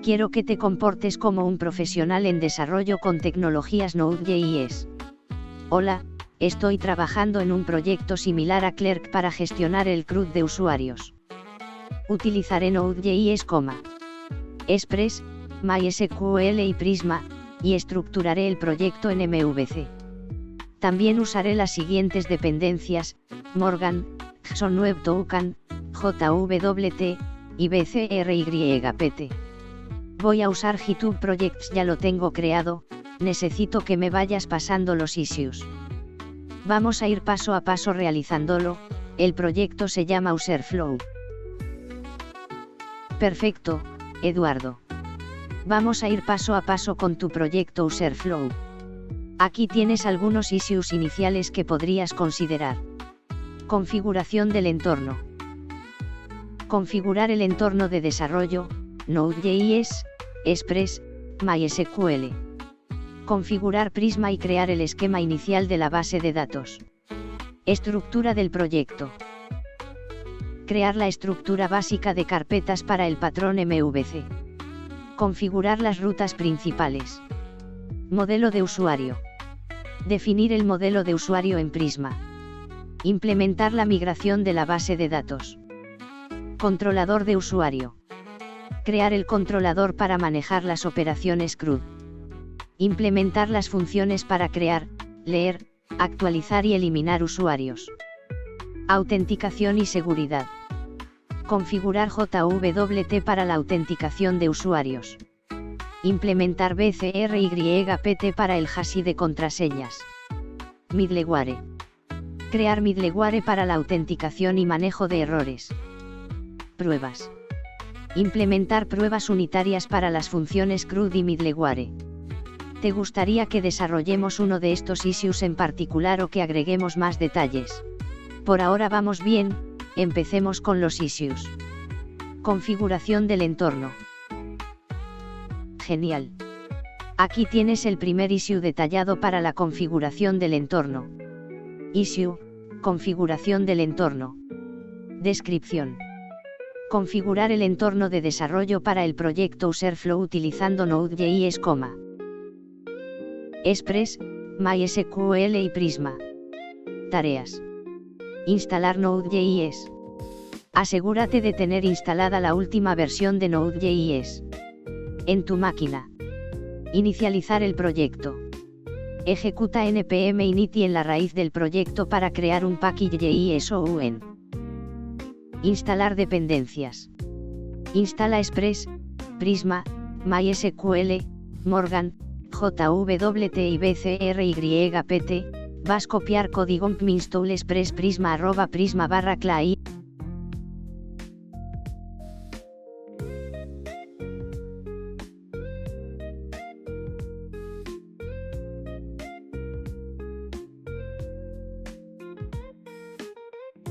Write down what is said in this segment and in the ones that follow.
Quiero que te comportes como un profesional en desarrollo con tecnologías Node.js. Hola, estoy trabajando en un proyecto similar a Clerk para gestionar el CRUD de usuarios. Utilizaré Node.js, Express, MySQL y Prisma, y estructuraré el proyecto en MVC. También usaré las siguientes dependencias: Morgan, JSON Web Token, JWT, y BCRYPT. Voy a usar GitHub Projects, ya lo tengo creado, necesito que me vayas pasando los issues. Vamos a ir paso a paso realizándolo. El proyecto se llama Userflow. Perfecto, Eduardo. Vamos a ir paso a paso con tu proyecto Userflow. Aquí tienes algunos issues iniciales que podrías considerar. Configuración del entorno. Configurar el entorno de desarrollo, Node.js, Express, MySQL. Configurar Prisma y crear el esquema inicial de la base de datos. Estructura del proyecto. Crear la estructura básica de carpetas para el patrón MVC. Configurar las rutas principales. Modelo de usuario. Definir el modelo de usuario en Prisma. Implementar la migración de la base de datos. Controlador de usuario. Crear el controlador para manejar las operaciones CRUD. Implementar las funciones para crear, leer, actualizar y eliminar usuarios. Autenticación y seguridad. Configurar JWT para la autenticación de usuarios. Implementar BCRYPT para el hashing de contraseñas. Middleware. Crear middleware para la autenticación y manejo de errores. Pruebas. Implementar pruebas unitarias para las funciones CRUD y middleware. ¿Te gustaría que desarrollemos uno de estos issues en particular o que agreguemos más detalles? Por ahora vamos bien, empecemos con los issues. Configuración del entorno. Genial. Aquí tienes el primer issue detallado para la configuración del entorno. Issue, configuración del entorno. Descripción. Configurar el entorno de desarrollo para el proyecto Userflow utilizando Node.js, Express, MySQL y Prisma. Tareas. Instalar Node.js. Asegúrate de tener instalada la última versión de Node.js en tu máquina. Inicializar el proyecto. Ejecuta npm init en la raíz del proyecto para crear un package JSON. Instalar dependencias. Instala Express, Prisma, MySQL, Morgan, JWT y BCRYPT. Vas copiar código install express prisma @prisma/clay.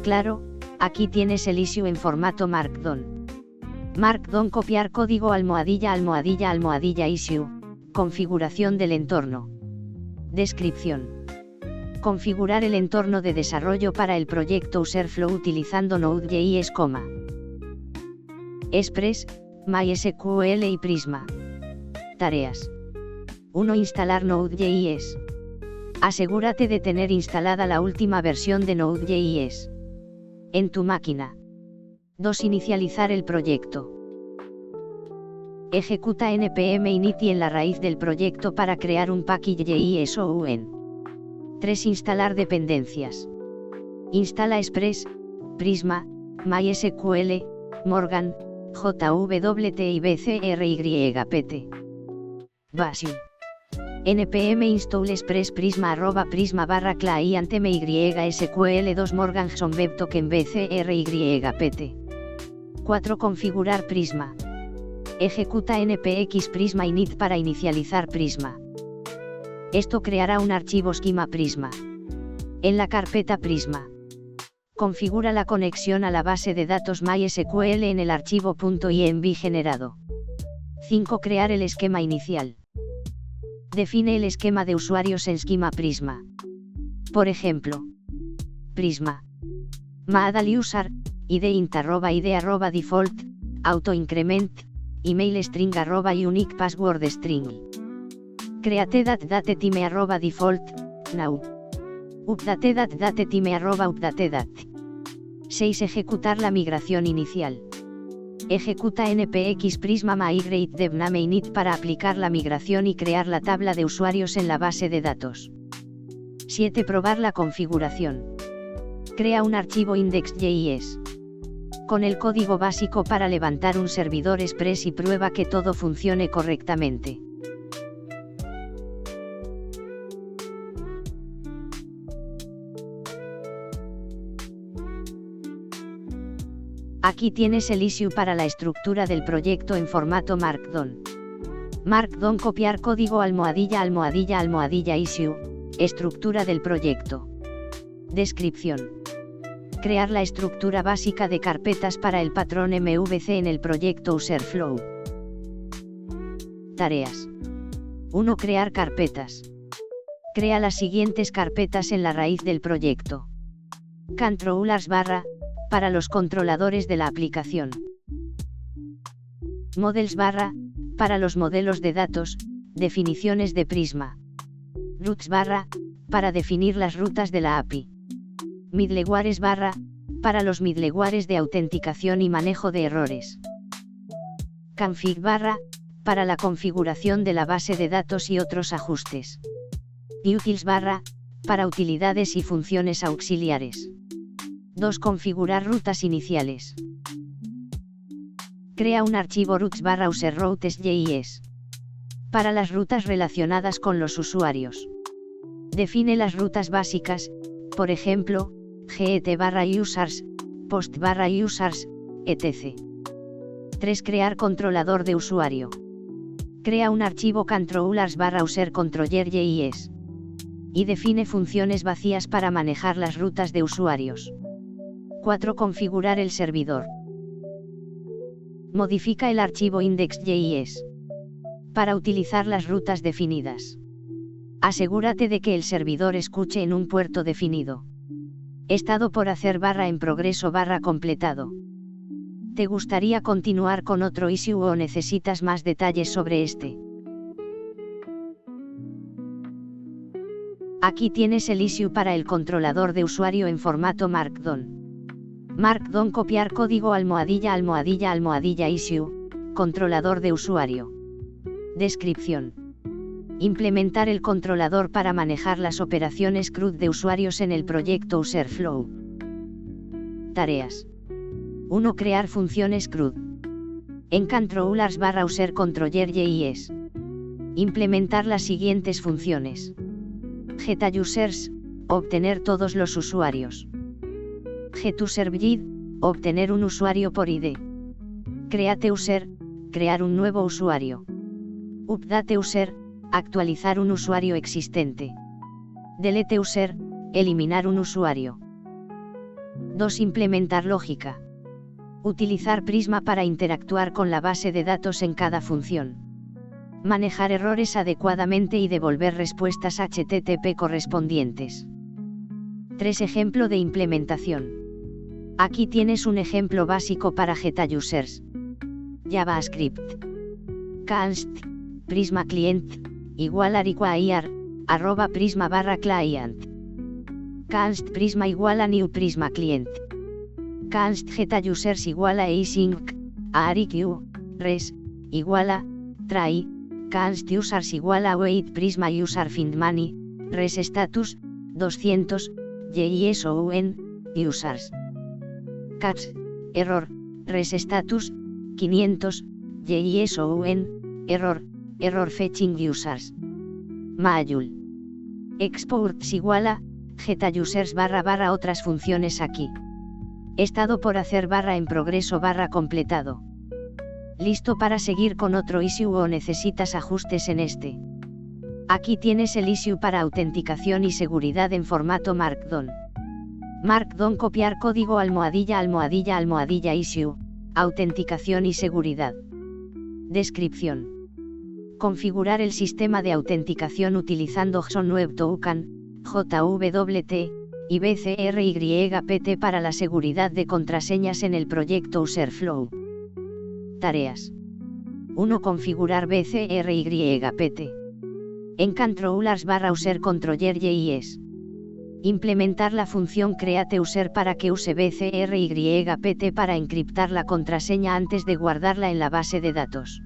Claro, aquí tienes el issue en formato Markdown. Markdown: copiar código ___ issue. Configuración del entorno. Descripción. Configurar el entorno de desarrollo para el proyecto Userflow utilizando Node.js, Express, MySQL y Prisma. Tareas. 1. Instalar Node.js. Asegúrate de tener instalada la última versión de Node.js en tu máquina. 2. Inicializar el proyecto. Ejecuta npm init en la raíz del proyecto para crear un package JSON. 3. Instalar dependencias. Instala Express, Prisma, MySQL, Morgan, JWT y BCRYPT. Basic. npm install express prisma @prisma/clay MySQL 2 Morgan JSON Web Token BCRYPT. 4. Configurar Prisma. Ejecuta npx prisma init para inicializar Prisma. Esto creará un archivo esquema Prisma en la carpeta Prisma. Configura la conexión a la base de datos MySQL en el archivo .env generado. 5. Crear el esquema inicial. Define el esquema de usuarios en esquema Prisma. Por ejemplo, Prisma. Maadal user, id int @id @default, auto increment, email string @unique password string. Create date time @default, now. Update date time update date. 6. Ejecutar la migración inicial. Ejecuta npx prisma migrate dev name init para aplicar la migración y crear la tabla de usuarios en la base de datos. 7. Probar la configuración. Crea un archivo index.js con el código básico para levantar un servidor Express y prueba que todo funcione correctamente. Aquí tienes el issue para la estructura del proyecto en formato Markdown. Markdown: copiar código ____ issue, estructura del proyecto. Descripción: crear la estructura básica de carpetas para el patrón MVC en el proyecto Userflow. Tareas. 1. Crear carpetas. Crea las siguientes carpetas en la raíz del proyecto. Controllers _ para los controladores de la aplicación. Models _ para los modelos de datos, definiciones de Prisma. Routes _ para definir las rutas de la API. Middlewares _ para los middlewares de autenticación y manejo de errores. Config _ para la configuración de la base de datos y otros ajustes. Utils _ para utilidades y funciones auxiliares. 2. Configurar rutas iniciales. Crea un archivo routes _ userroutes.js para las rutas relacionadas con los usuarios. Define las rutas básicas, por ejemplo, get _ users, post _ users, etc. 3. Crear controlador de usuario. Crea un archivo controllers _ usercontroller.js y define funciones vacías para manejar las rutas de usuarios. 4. Configurar el servidor. Modifica el archivo index.js para utilizar las rutas definidas. Asegúrate de que el servidor escuche en un puerto definido. Estado por hacer _ en progreso _ completado. ¿Te gustaría continuar con otro issue o necesitas más detalles sobre este? Aquí tienes el issue para el controlador de usuario en formato Markdown. Markdown: copiar código ___ issue, controlador de usuario. Descripción: implementar el controlador para manejar las operaciones CRUD de usuarios en el proyecto Userflow. Tareas. 1. Crear funciones CRUD. En controllers _ usercontroller.js. Implementar las siguientes funciones. getUsers, obtener todos los usuarios. getUserVid, obtener un usuario por ID. createUser, crear un nuevo usuario. updateUser, actualizar un usuario existente. deleteUser, eliminar un usuario. 2. Implementar lógica. Utilizar Prisma para interactuar con la base de datos en cada función. Manejar errores adecuadamente y devolver respuestas HTTP correspondientes. 3. Ejemplo de implementación. Aquí tienes un ejemplo básico para getUsers. JavaScript. Const Prisma Client =require @prisma /client. Const Prisma =new Prisma Client. Const getUsers =async arq res try. Const users =await Prisma user find money res status 200 JSON users. Catch error res status 500 JSON error fetching users. Majul. Exports getUsers _ otras funciones aquí. Estado por hacer _ en progreso _ completado. ¿Listo para seguir con otro issue o necesitas ajustes en este? Aquí tienes el issue para autenticación y seguridad en formato Markdown. Markdown: copiar código ___ issue, autenticación y seguridad. Descripción: configurar el sistema de autenticación utilizando JSON Web Token, JWT, y BCRYPT para la seguridad de contraseñas en el proyecto Userflow. Tareas. 1. Configurar BCRYPT. En controllers /user controller JS. Implementar la función createUser para que use BCRYPT para encriptar la contraseña antes de guardarla en la base de datos.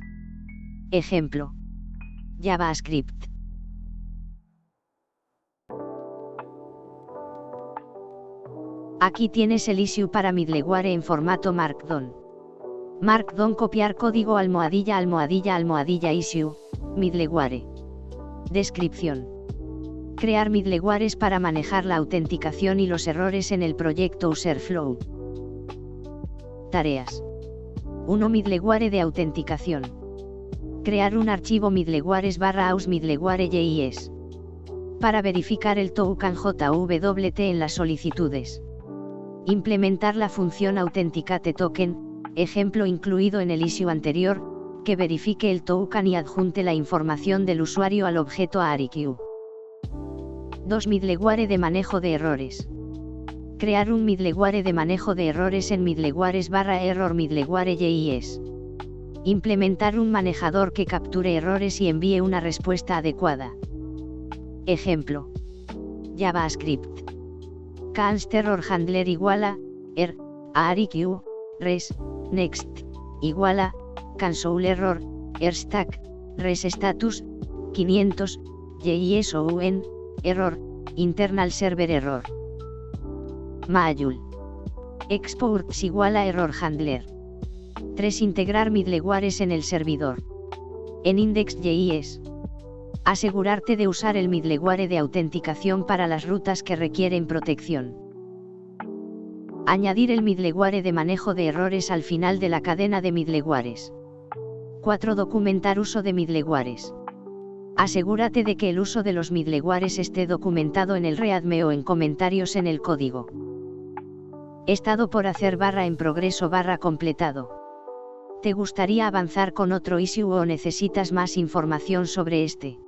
Ejemplo. JavaScript. Aquí tienes el issue para middleware en formato Markdown. Markdown: copiar código ___ issue, middleware. Descripción: crear middlewares para manejar la autenticación y los errores en el proyecto Userflow. Tareas. 1. Middleware de autenticación. Crear un archivo middlewares /aus middleware.js para verificar el token JWT en las solicitudes. Implementar la función AuthenticateToken, ejemplo incluido en el issue anterior, que verifique el token y adjunte la información del usuario al objeto ARIQ. 2. Middleware de manejo de errores. Crear un middleware de manejo de errores en middlewares /error middleware.js. Implementar un manejador que capture errores y envíe una respuesta adecuada. Ejemplo. JavaScript. Canst error handler ARIQ, res, next, console error, stack, res status, 500, JSON, error, internal server error. Majul. Exports error handler. 3. Integrar middlewares en el servidor. En Index.js. Asegurarte de usar el middleware de autenticación para las rutas que requieren protección. Añadir el middleware de manejo de errores al final de la cadena de middlewares. 4. Documentar uso de middlewares. Asegúrate de que el uso de los middlewares esté documentado en el README o en comentarios en el código. Estado por hacer / en progreso / completado. ¿Te gustaría avanzar con otro issue o necesitas más información sobre este?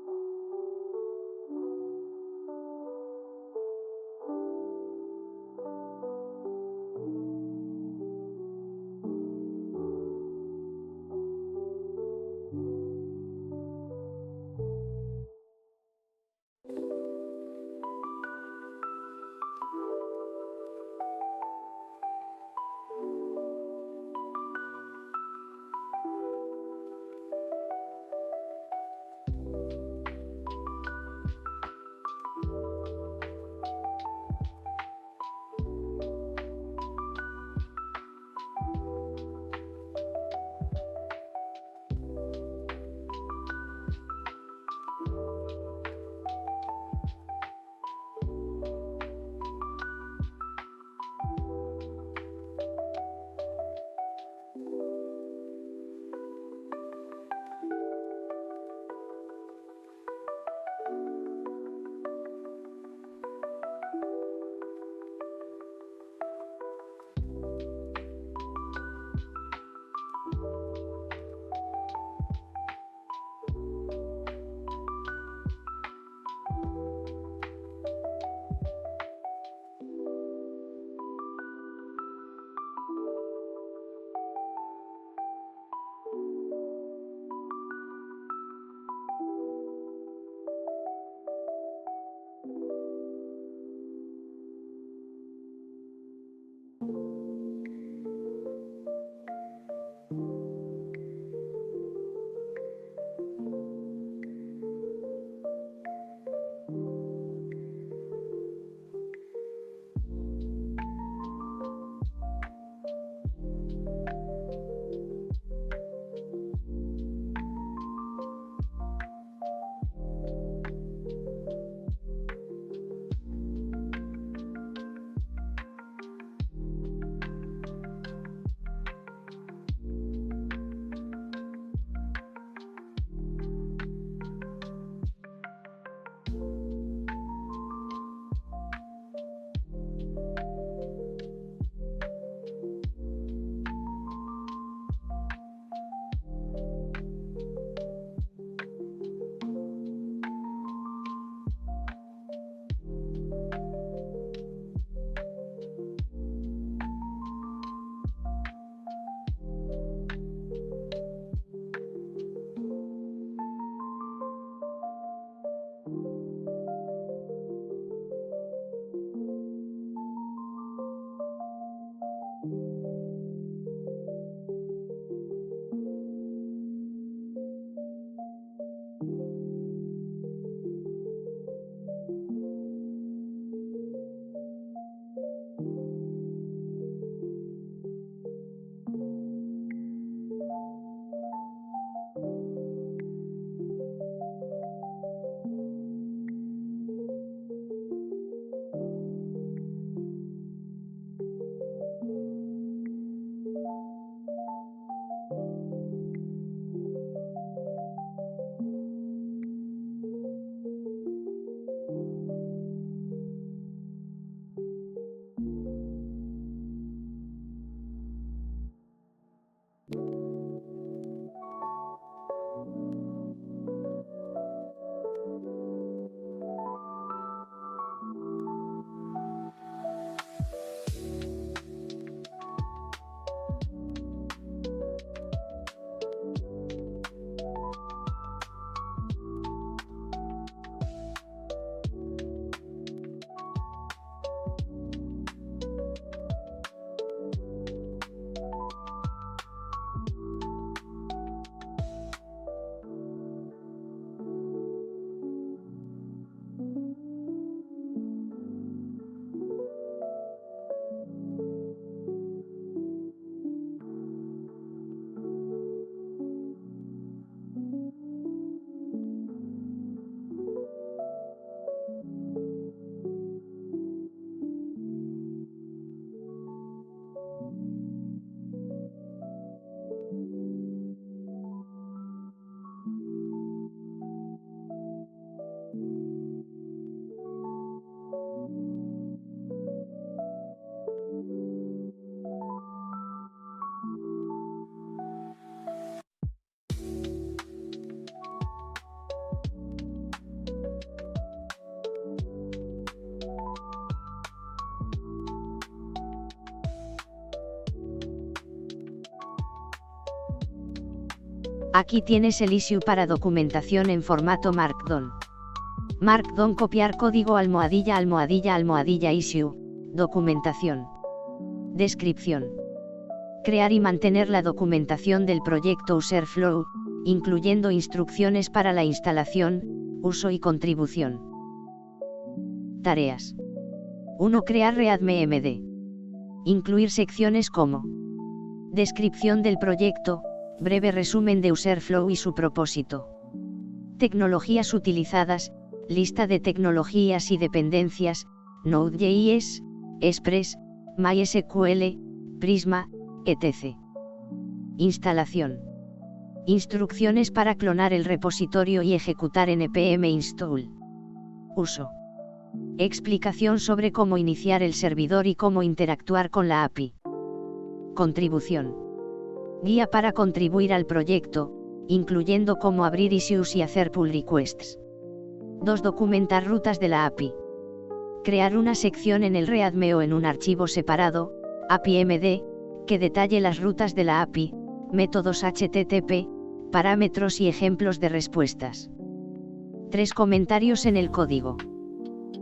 Aquí tienes el issue para documentación en formato Markdown. Markdown: copiar código ____ issue, documentación. Descripción: crear y mantener la documentación del proyecto Userflow, incluyendo instrucciones para la instalación, uso y contribución. Tareas. 1. Crear ReadMe-MD. Incluir secciones como descripción del proyecto, breve resumen de Userflow y su propósito. Tecnologías utilizadas, lista de tecnologías y dependencias, Node.js, Express, MySQL, Prisma, etc. Instalación. Instrucciones para clonar el repositorio y ejecutar npm install. Uso. Explicación sobre cómo iniciar el servidor y cómo interactuar con la API. Contribución. Guía para contribuir al proyecto, incluyendo cómo abrir issues y hacer pull requests. 2. Documentar rutas de la API. Crear una sección en el README o en un archivo separado, API-MD, que detalle las rutas de la API, métodos HTTP, parámetros y ejemplos de respuestas. 3. Comentarios en el código.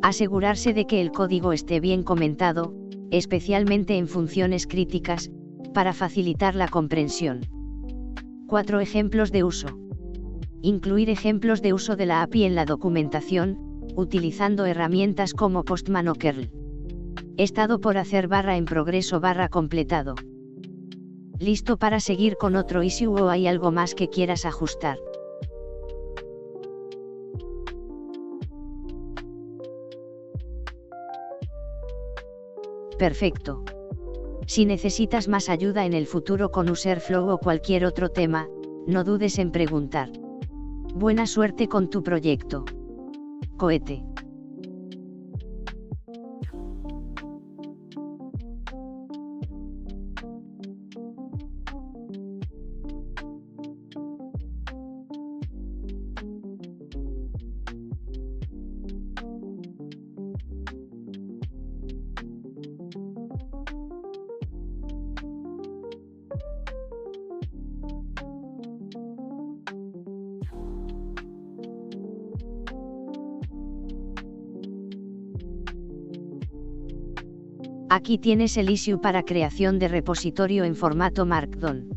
Asegurarse de que el código esté bien comentado, especialmente en funciones críticas, para facilitar la comprensión. 4. Ejemplos de uso. Incluir ejemplos de uso de la API en la documentación, utilizando herramientas como Postman o curl. Estado por hacer / en progreso / completado. ¿Listo para seguir con otro issue o hay algo más que quieras ajustar? Perfecto. Si necesitas más ayuda en el futuro con Userflow o cualquier otro tema, no dudes en preguntar. Buena suerte con tu proyecto. Cohete. Aquí tienes el issue para creación de repositorio en formato Markdown.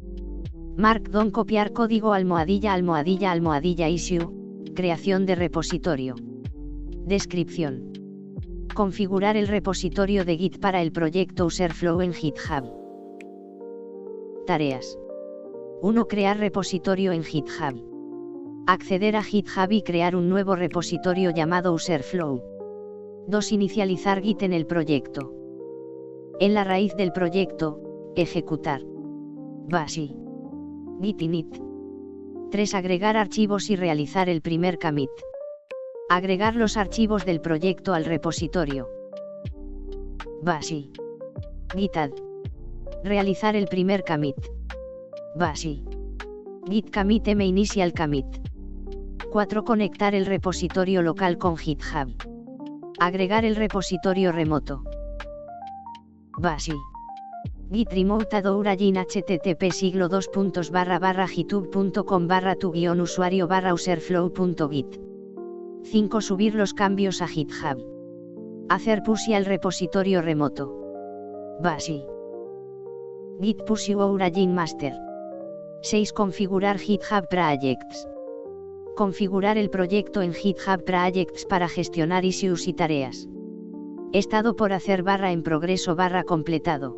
Markdown: copiar código ____ issue, creación de repositorio. Descripción: configurar el repositorio de Git para el proyecto Userflow en GitHub. Tareas. 1. Crear repositorio en GitHub. Acceder a GitHub y crear un nuevo repositorio llamado Userflow. 2. Inicializar Git en el proyecto. En la raíz del proyecto, ejecutar bash git init. 3. Agregar archivos y realizar el primer commit. Agregar los archivos del proyecto al repositorio. Bash git add. Realizar el primer commit. Bash git commit m initial commit. 4. Conectar el repositorio local con GitHub. Agregar el repositorio remoto. Bash git remote add origin http siglo2.github.com/tu-usuario/userflow.git. 5. Subir los cambios a GitHub. Hacer push al repositorio remoto. Bash git push origin master. 6. Configurar GitHub Projects. Configurar el proyecto en GitHub Projects para gestionar issues y tareas. Estado por hacer / en progreso / completado.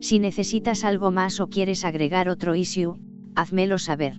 Si necesitas algo más o quieres agregar otro issue, házmelo saber.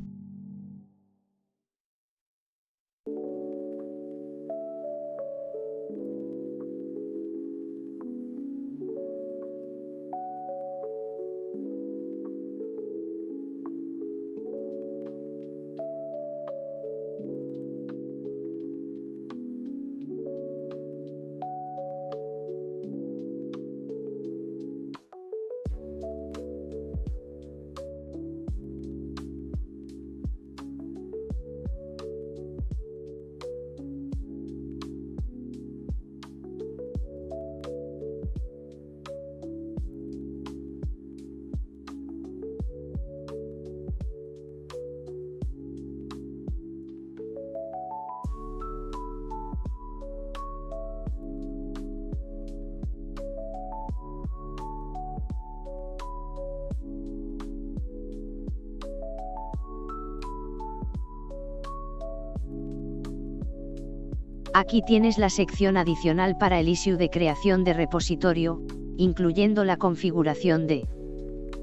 Aquí tienes la sección adicional para el issue de creación de repositorio, incluyendo la configuración de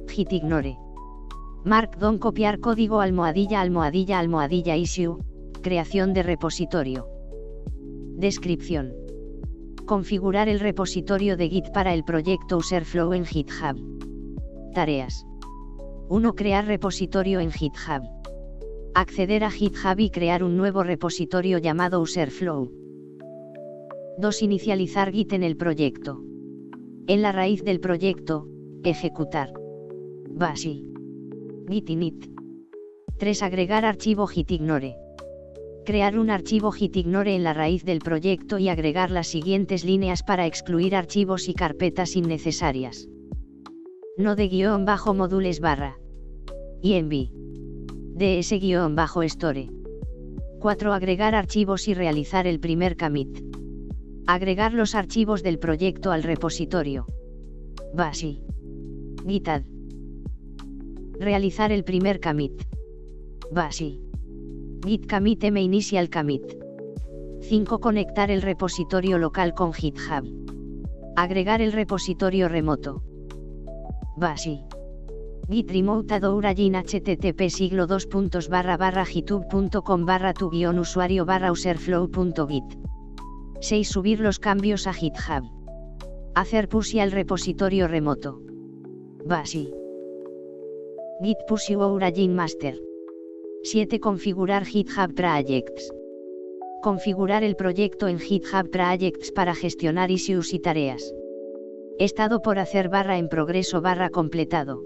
gitignore. Markdown copiar código __ issue, creación de repositorio. Descripción. Configurar el repositorio de Git para el proyecto Userflow en GitHub. Tareas. 1. Crear repositorio en GitHub. Acceder a GitHub y crear un nuevo repositorio llamado Userflow. 2. Inicializar Git en el proyecto. En la raíz del proyecto, ejecutar. Bash. Git init. 3. Agregar archivo gitignore. Crear un archivo gitignore en la raíz del proyecto y agregar las siguientes líneas para excluir archivos y carpetas innecesarias. Node-modules / env. ds-store. 4. Agregar archivos y realizar el primer commit. Agregar los archivos del proyecto al repositorio. Bash. Git add. Realizar el primer commit. Bash. Git commit initial commit. 5. Conectar el repositorio local con GitHub. Agregar el repositorio remoto. Bash. Git remote add origin http://github.com/tu-usuario/userflow.git. 6. Subir los cambios a GitHub. Hacer push al repositorio remoto. Bash. Git push origin master. 7. Configurar GitHub Projects. Configurar el proyecto en GitHub Projects para gestionar issues y tareas. Estado por hacer / en progreso / completado.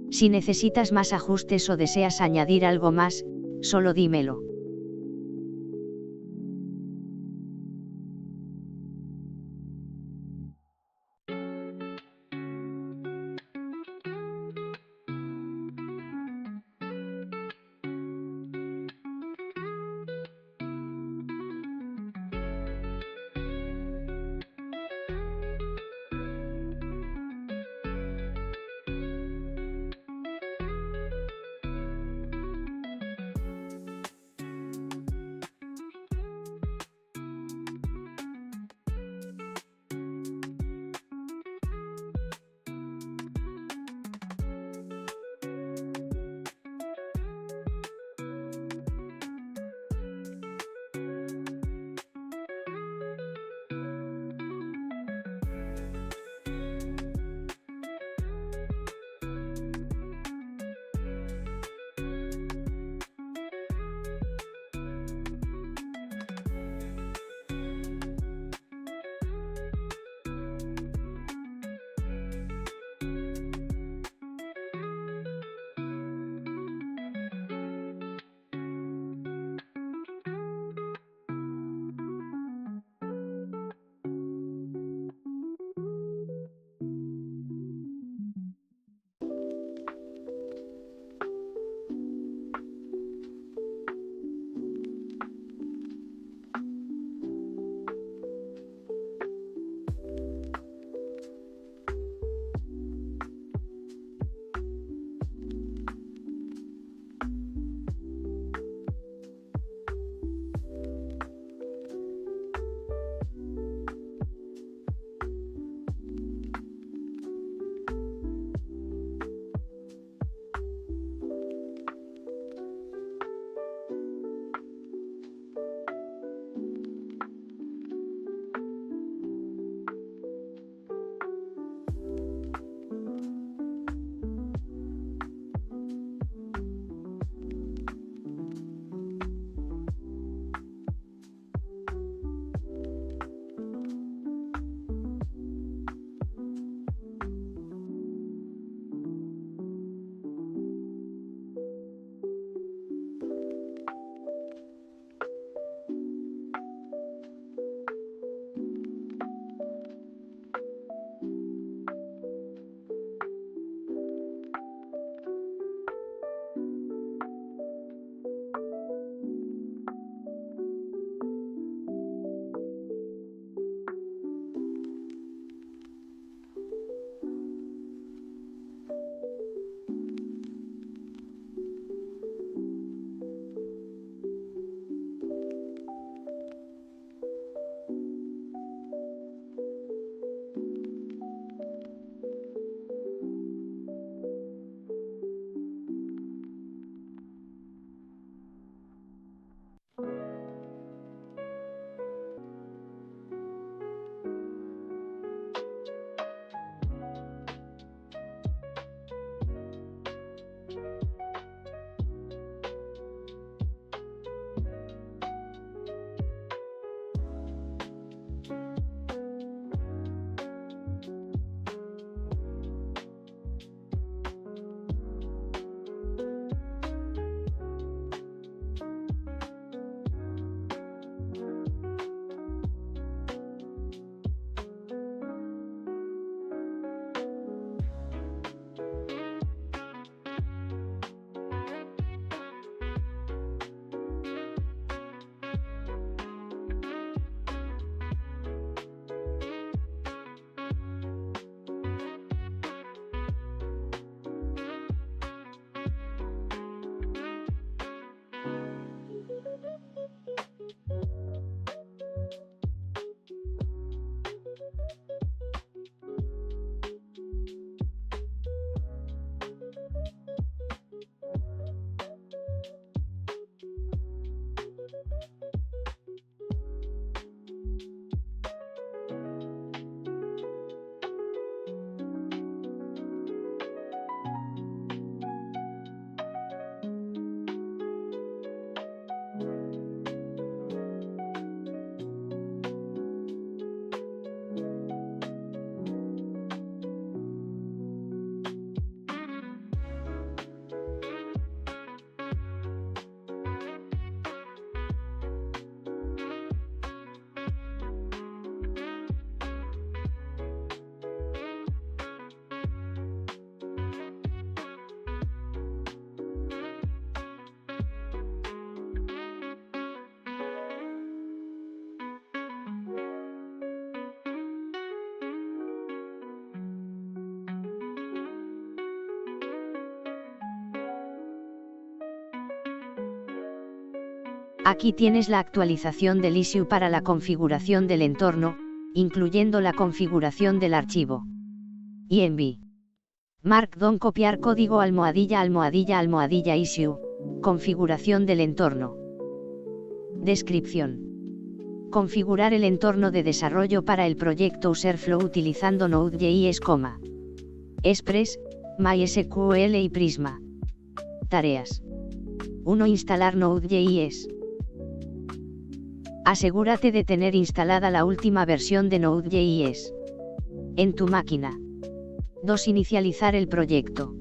Si necesitas más ajustes o deseas añadir algo más, solo dímelo. Aquí tienes la actualización del issue para la configuración del entorno, incluyendo la configuración del archivo. env. Markdown copiar código __ issue, configuración del entorno. Descripción. Configurar el entorno de desarrollo para el proyecto Userflow utilizando Node.js, Express, MySQL y Prisma. Tareas. 1. Instalar Node.js. Asegúrate de tener instalada la última versión de Node.js en tu máquina. 2. Inicializar el proyecto.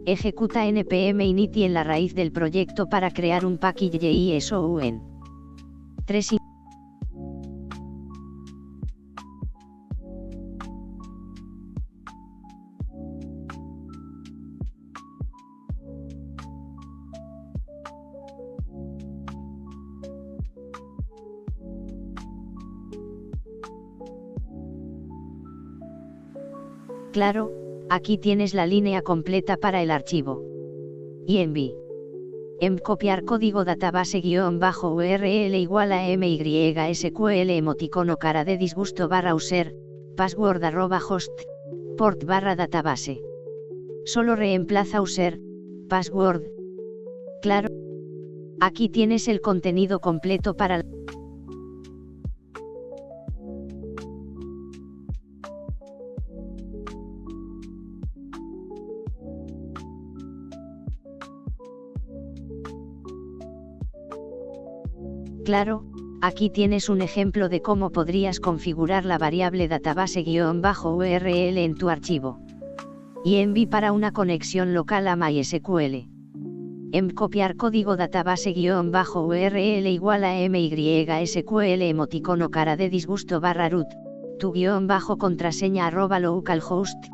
Ejecuta npm init en la raíz del proyecto para crear un package.js o un. 3. Claro, aquí tienes la línea completa para el archivo. env. Copiar código database_url igual a mysql emoticono cara de disgusto /user, password @host, port /database. Solo reemplaza user, password. Claro. Aquí tienes el contenido completo para Claro, aquí tienes un ejemplo de cómo podrías configurar la variable database_url en tu archivo. env para una conexión local a MySQL. Copiar código database_url igual a mysql emoticono cara de disgusto /root, tu _contraseña @localhost.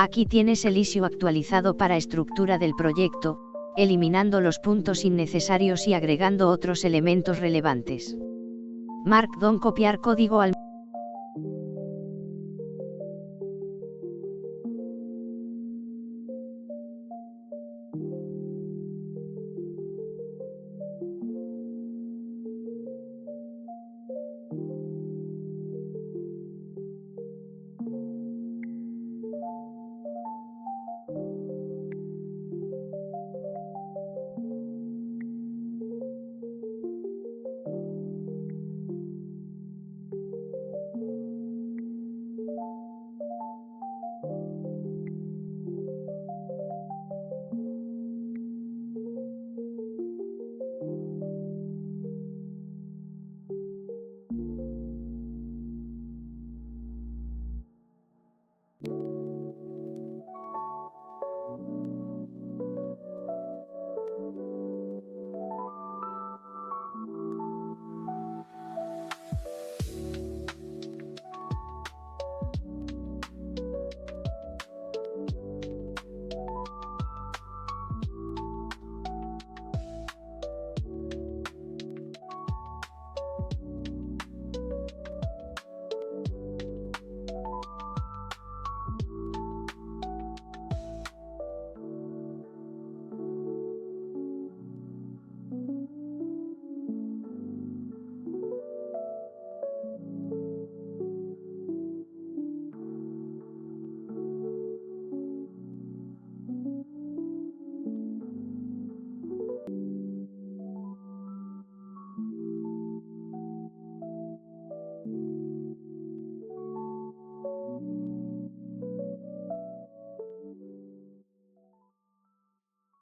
Aquí tienes el issue actualizado para estructura del proyecto, eliminando los puntos innecesarios y agregando otros elementos relevantes. Markdown copiar código al